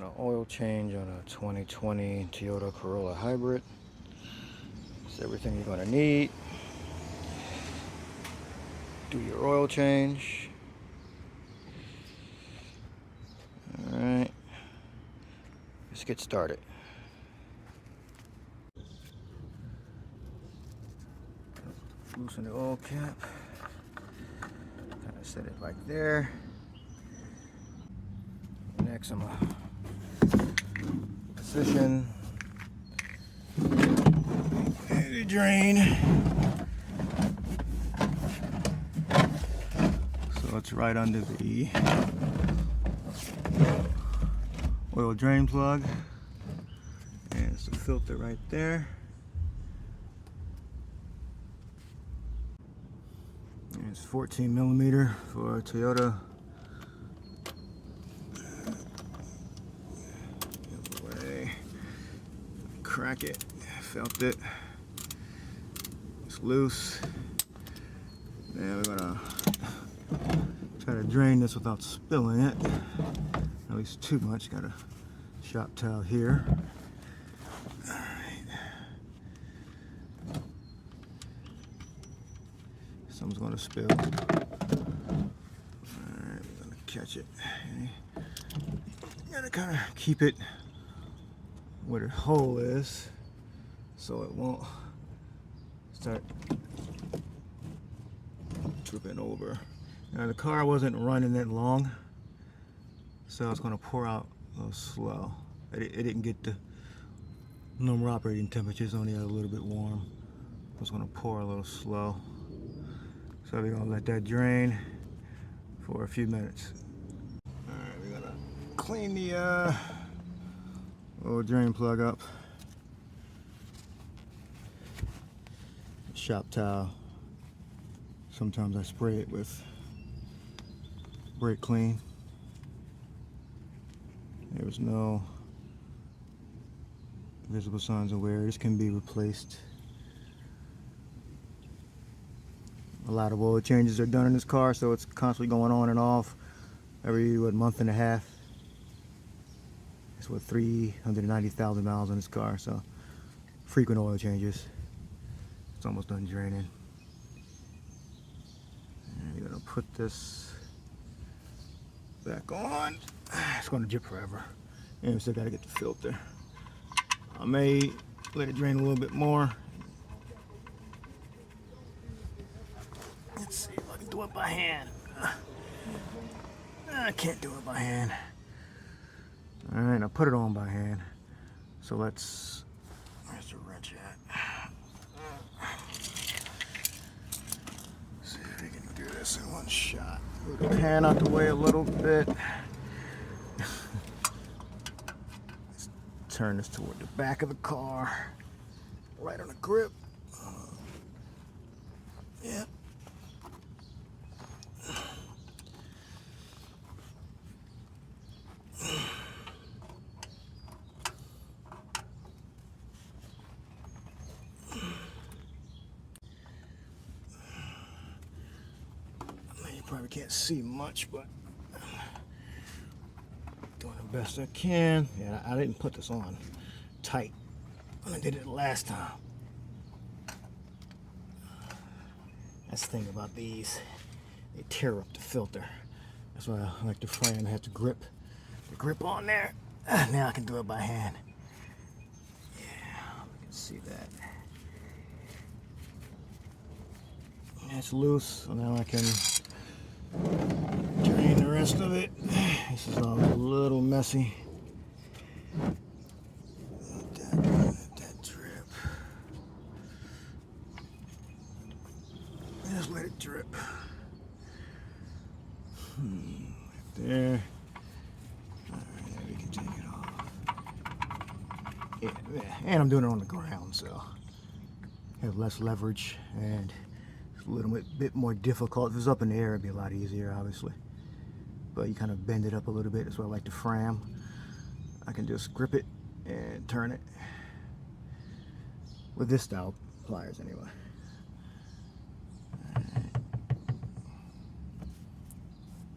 an oil change on a 2020 Toyota Corolla Hybrid. It's everything you're going to need. Do your oil change. Alright, let's get started. Loosen the oil cap. Kind of set it like there. Next, I'm going to position the drain. So it's right under the oil drain plug. And it's the filter right there. And it's 14 millimeter for a Toyota. Crack it, felt it, it's loose. Now we're gonna try to drain this without spilling it, at least too much. Got a shop towel here. All right. Something's gonna spill. All right, we're gonna catch it. Gotta kind of keep it where the hole is so it won't start dripping over. Now the car wasn't running that long, so it's going to pour out a little slow. It didn't get the normal operating temperatures, only a little bit warm. It's going to pour a little slow, so we're going to let that drain for a few minutes. Alright, we're going to clean the oil drain plug up. Shop towel. Sometimes I spray it with brake clean. There was no visible signs of wear. This can be replaced. A lot of oil changes are done in this car, so it's constantly going on and off every month and a half. It's with 390,000 miles on this car, so frequent oil changes. It's almost done draining. And you're gonna put this back on. It's gonna drip forever. And we still gotta get the filter. I may let it drain a little bit more. Let's see if I can do it by hand. I can't do it by hand. Alright, I put it on by hand. So where's the wrench at? See if we can do this in one shot. Move the pan out the way a little bit. Let's turn this toward the back of the car. Right on the grip. Yeah. Probably can't see much, but doing the best I can. Yeah, I didn't put this on tight when I did it last time. That's the thing about these, they tear up the filter. That's why I like the frame. I have to grip the grip on there. Now I can do it by hand. Yeah, you can see that. It's loose, so now I can drain the rest of it. This is all a little messy. Let that drip. Just let it drip. Right there. Alright, now we can take it off. Yeah, and I'm doing it on the ground, so I have less leverage and a little bit more difficult. If it was up in the air, it'd be a lot easier, obviously. But you kind of bend it up a little bit. That's why I like to fram. I can just grip it and turn it with this style pliers, anyway.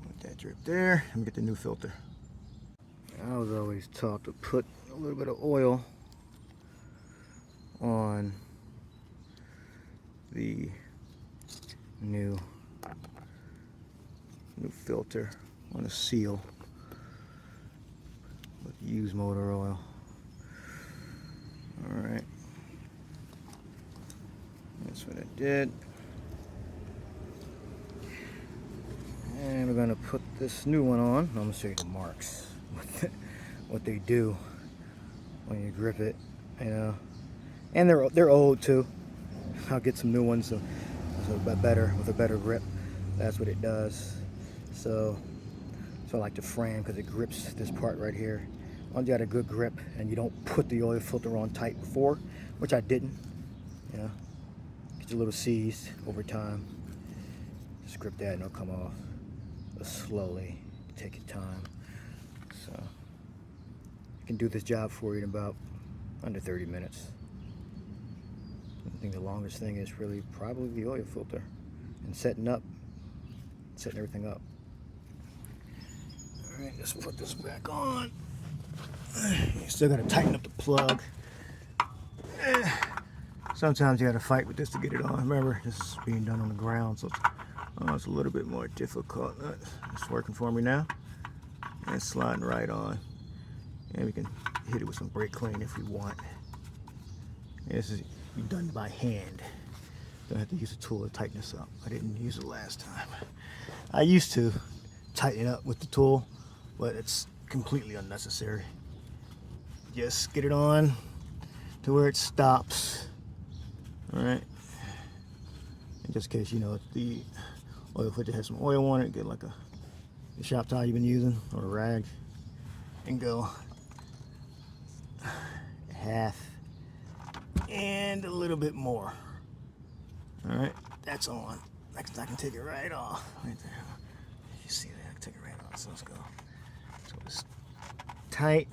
Let that drip there. Let me get the new filter. I was always taught to put a little bit of oil on the new filter on the seal with used motor oil. Alright, that's what I did. And we're going to put this new one on. I'm going to show you the marks, what they do when you grip it, you know. And they're old too. I'll get some new ones so with a better grip. That's what it does. So I like to frame because it grips this part right here. Once you got a good grip and you don't put the oil filter on tight before, which I didn't, you know, get your little seized over time. Just grip that and it'll come off. But slowly, take your time. So I can do this job for you in about under 30 minutes. I think the longest thing is really probably the oil filter and setting everything up. All right, let's put this back on. You still gotta tighten up the plug. Sometimes you gotta fight with this to get it on. Remember, this is being done on the ground, so it's a little bit more difficult. It's working for me now. And it's sliding right on. And we can hit it with some brake clean if we want. This is done by hand. Don't have to use a tool to tighten this up. I didn't use it last time. I used to tighten it up with the tool, but it's completely unnecessary. Just get it on to where it stops. All right. And just in case you know the oil filter has some oil on it, get like the shop towel you've been using or a rag, and go half and a little bit more. All right, that's on. Next, I can take it right off. Right there. You see that? I can take it right off. So let's go. So it's tight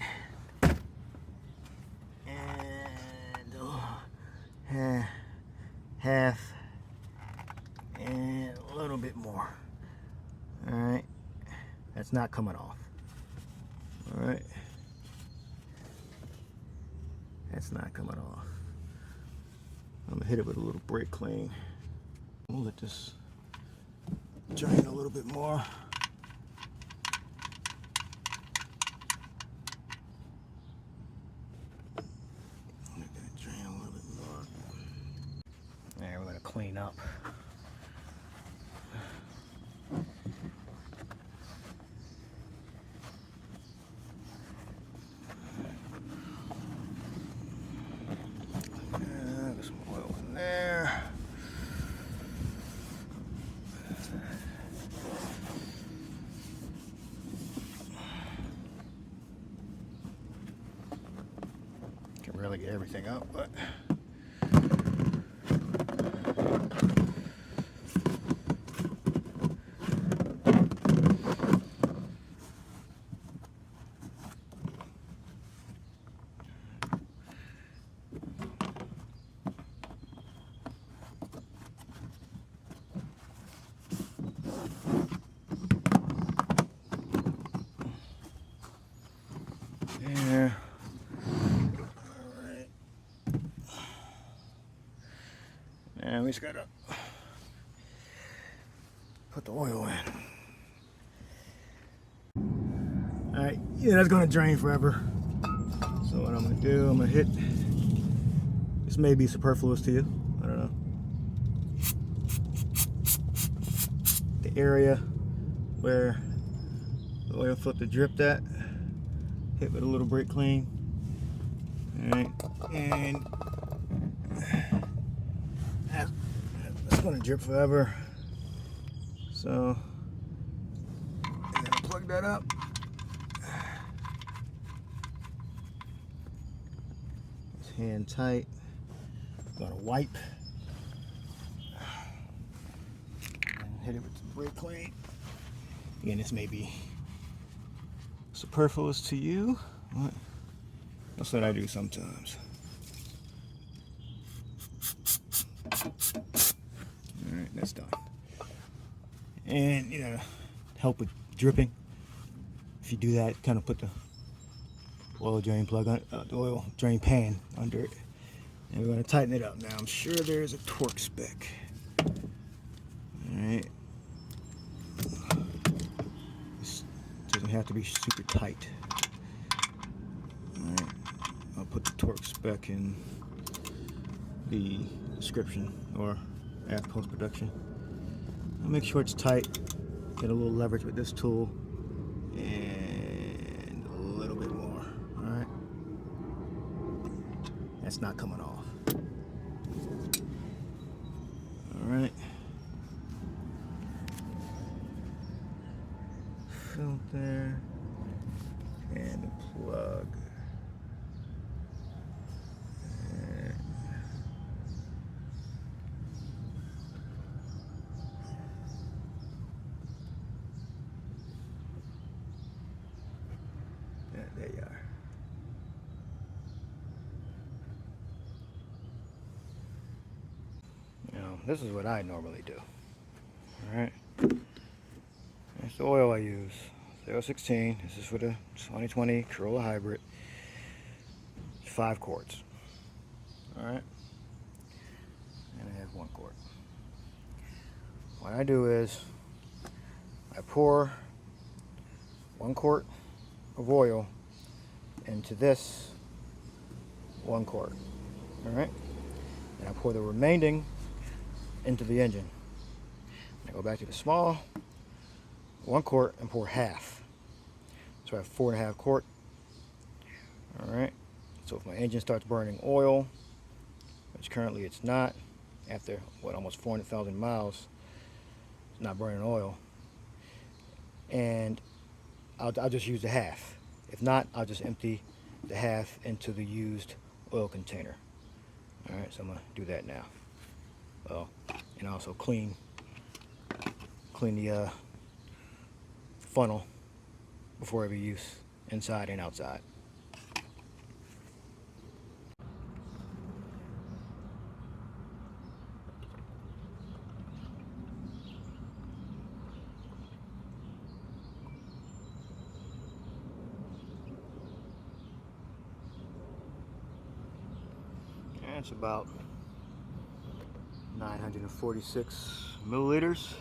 and half and a little bit more. All right, that's not coming off. All right, that's not coming off. I'm gonna hit it with a little brake clean. We'll let this drain a little bit more. Let that drain a little bit more. There, we're gonna clean up. There's some oil in there. Can really get everything out, but yeah. Alright. And we just gotta put the oil in. Alright, yeah, that's gonna drain forever. So what I'm gonna do, I'm gonna hit, this may be superfluous to you, I don't know. The area where the oil filter dripped at, hit with a little brake clean. Alright, and that's gonna drip forever. So I'm gonna plug that up. It's hand tight. Gotta wipe and hit it with the brake clean. Again, this may be superfluous to you. That's what I do sometimes. Alright, that's done. And you know, help with dripping. If you do that, kind of put the oil drain plug, the oil drain pan under it. And we're going to tighten it up. Now I'm sure there's a torque spec. Alright. This doesn't have to be super tight. Alright. I'll put the torque spec in the description or at post-production. I'll make sure it's tight. Get a little leverage with this tool. And a little bit more. Alright. That's not coming off. Alright. Filter and the plug. There you are. Now, this is what I normally do. Alright. That's the oil I use. 016. This is for the 2020 Corolla Hybrid. 5 quarts. Alright. And I have 1 quart. What I do is I pour 1 quart of oil into this 1 quart. Alright? And I pour the remaining into the engine. I go back to the small 1 quart and pour half. So I have 4.5 quart. Alright. So if my engine starts burning oil, which currently it's not, after what, almost 400,000 miles, it's not burning oil. And I'll just use the half. If not, I'll just empty the half into the used oil container. Alright, so I'm going to do that now. Oh, and also clean the funnel before every use, inside and outside. And it's about 946 milliliters.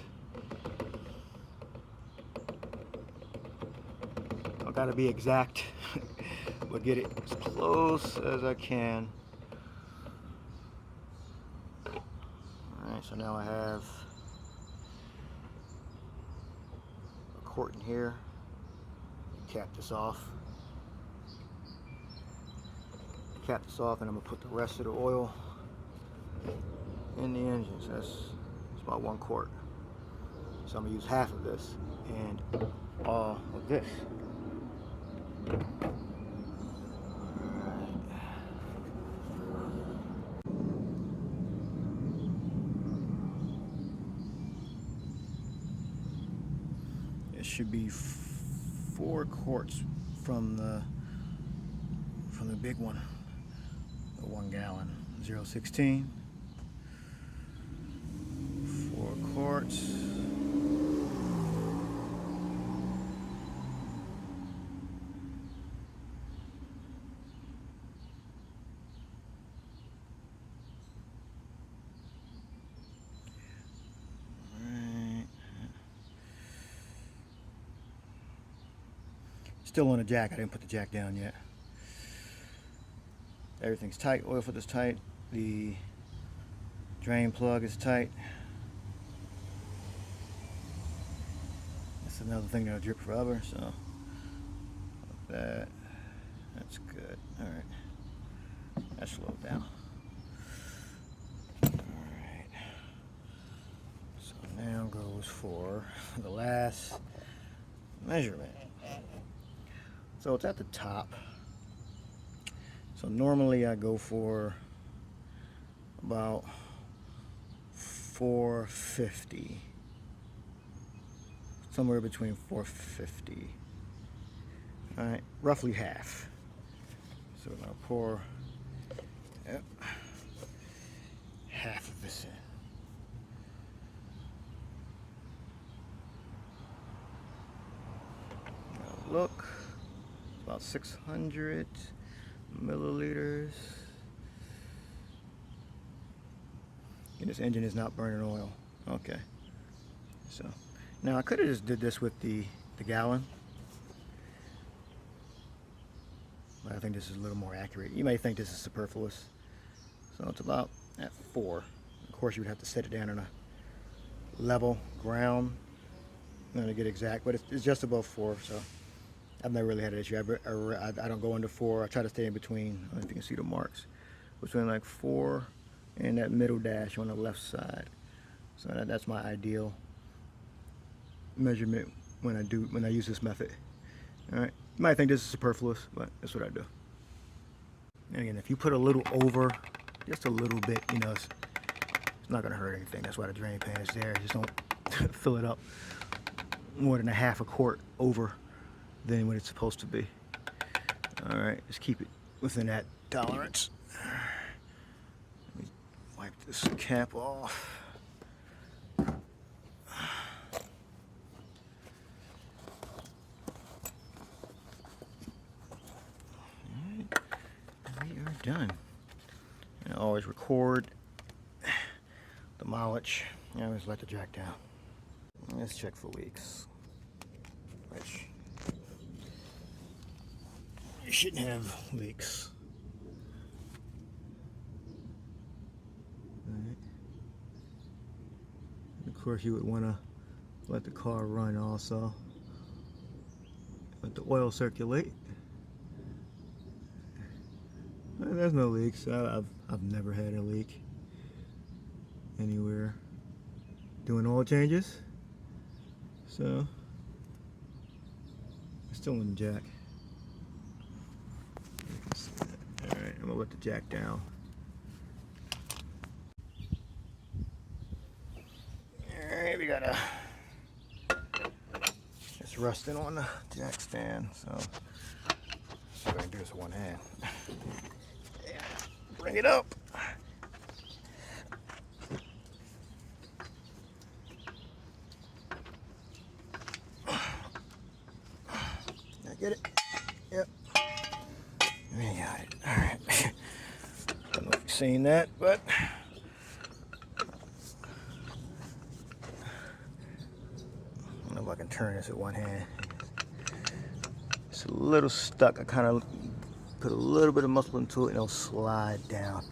I gotta be exact, but get it as close as I can. Alright, so now I have a quart in here. Cap this off. Cap this off, and I'm gonna put the rest of the oil in the engine. So it's about 1 quart. So I'm gonna use half of this and all of this. It should be 4 quarts from the big one, the 1 gallon, 016. 4 quarts. Still on the jack. I didn't put the jack down yet. Everything's tight. Oil filter's tight. The drain plug is tight. That's another thing that'll drip forever. So that's good. All right. That's slowed down. All right. So now goes for the last measurement. So it's at the top. So normally I go for about 450. Somewhere between 450. Alright, roughly half. So we're gonna pour half of this in. Now look. It's about 600 milliliters. And this engine is not burning oil. Okay. So now I could have just did this with the gallon, but I think this is a little more accurate. You may think this is superfluous. So it's about at 4. Of course, you would have to set it down on a level ground to get exact, but it's just above 4. So I've never really had an issue. I don't go under 4. I try to stay in between. I don't know if you can see the marks between like 4 and that middle dash on the left side. So that's my ideal measurement when I use this method. All right, you might think this is superfluous, but that's what I do. And again, if you put a little over, just a little bit, you know, it's not gonna hurt anything. That's why the drain pan is there. Just don't fill it up more than a half a quart over than what it's supposed to be. All right, just keep it within that tolerance. Let me wipe this cap off. Done. And I always record the mileage. I always let the jack down. Let's check for leaks, which you shouldn't have leaks. All right. Of course, you would want to let the car run also. Let the oil circulate. There's no leaks. I've never had a leak anywhere doing oil changes. So it's still in the jack. Alright, I'm gonna let the jack down. Alright, we got it's rusting on the jack stand, so what I can do this with one hand. Bring it up. I get it? Yep. We got it. All right. Don't know if you've seen that, but I don't know if I can turn this with one hand. It's a little stuck. I kind of put a little bit of muscle into it and it'll slide down.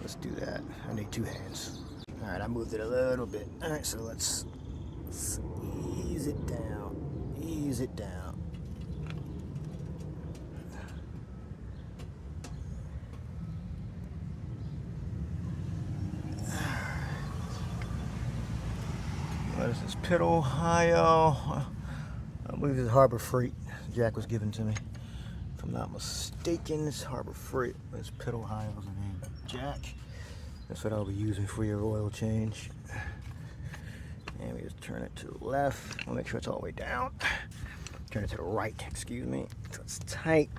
Let's do that. I need 2 hands. All right, I moved it a little bit. All right, so let's ease it down. Ease it down. What is this? Pitt, Ohio. I believe this is Harbor Freight. Jack was given to me. If I'm not mistaken, it's Harbor Freight. It's Pitt, Ohio is the name. Jack. That's what I'll be using for your oil change. And we just turn it to the left. We'll make sure it's all the way down. Turn it to the right, excuse me. So it's tight.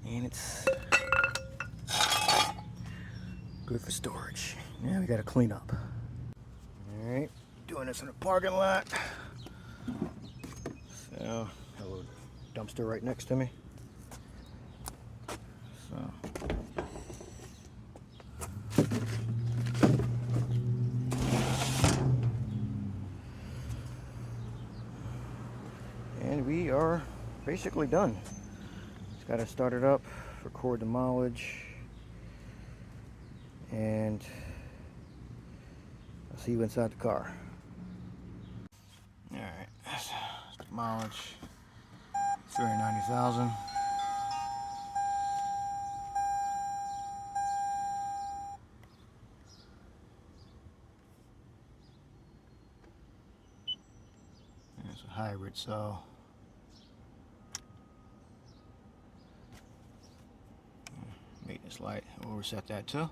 And it's good for storage. Now we gotta clean up. All right, doing this in the parking lot. So, a little dumpster right next to me. So. And we are basically done. Just got to start it up, record the mileage, and I'll see you inside the car. All right, that's the mileage, 390,000. It's a hybrid, so maintenance light, we'll reset that too.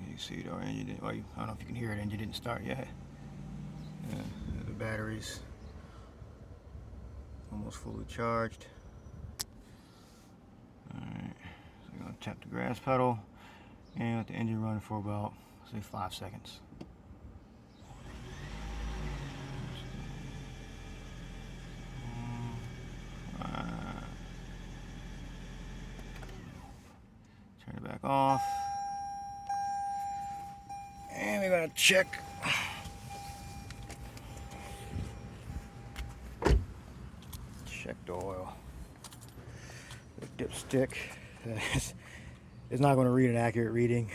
You see the engine, well, I don't know if you can hear it, engine didn't start yet. The batteries almost fully charged. Alright, so we're going to tap the gas pedal and let the engine run for about, say, 5 seconds. back off. And we're gonna check. Check the oil. The dipstick. It's not going to read an accurate reading.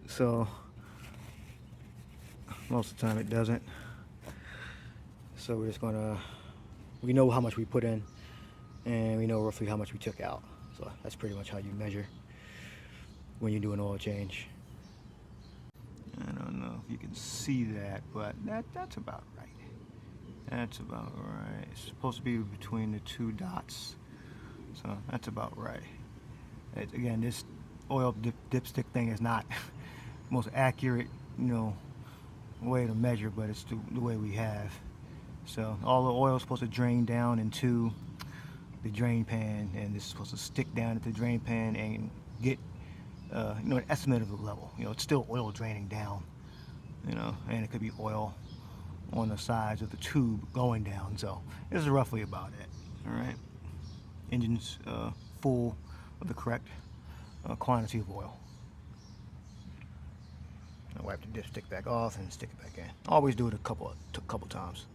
So most of the time it doesn't. So we're just gonna, we know how much we put in and we know roughly how much we took out. So that's pretty much how you measure when you do an oil change. I don't know if you can see that, but that's about right. That's about right. It's supposed to be between the two dots. So that's about right. Again, this oil dipstick thing is not the most accurate, way to measure, but it's the way we have. So all the oil is supposed to drain down into the drain pan, and this is supposed to stick down into the drain pan and get an estimate of the level. It's still oil draining down, and it could be oil on the sides of the tube going down. So this is roughly about it. All right, engine's full of the correct quantity of oil. I'll wipe the dipstick back off and stick it back in. Always do it a couple times.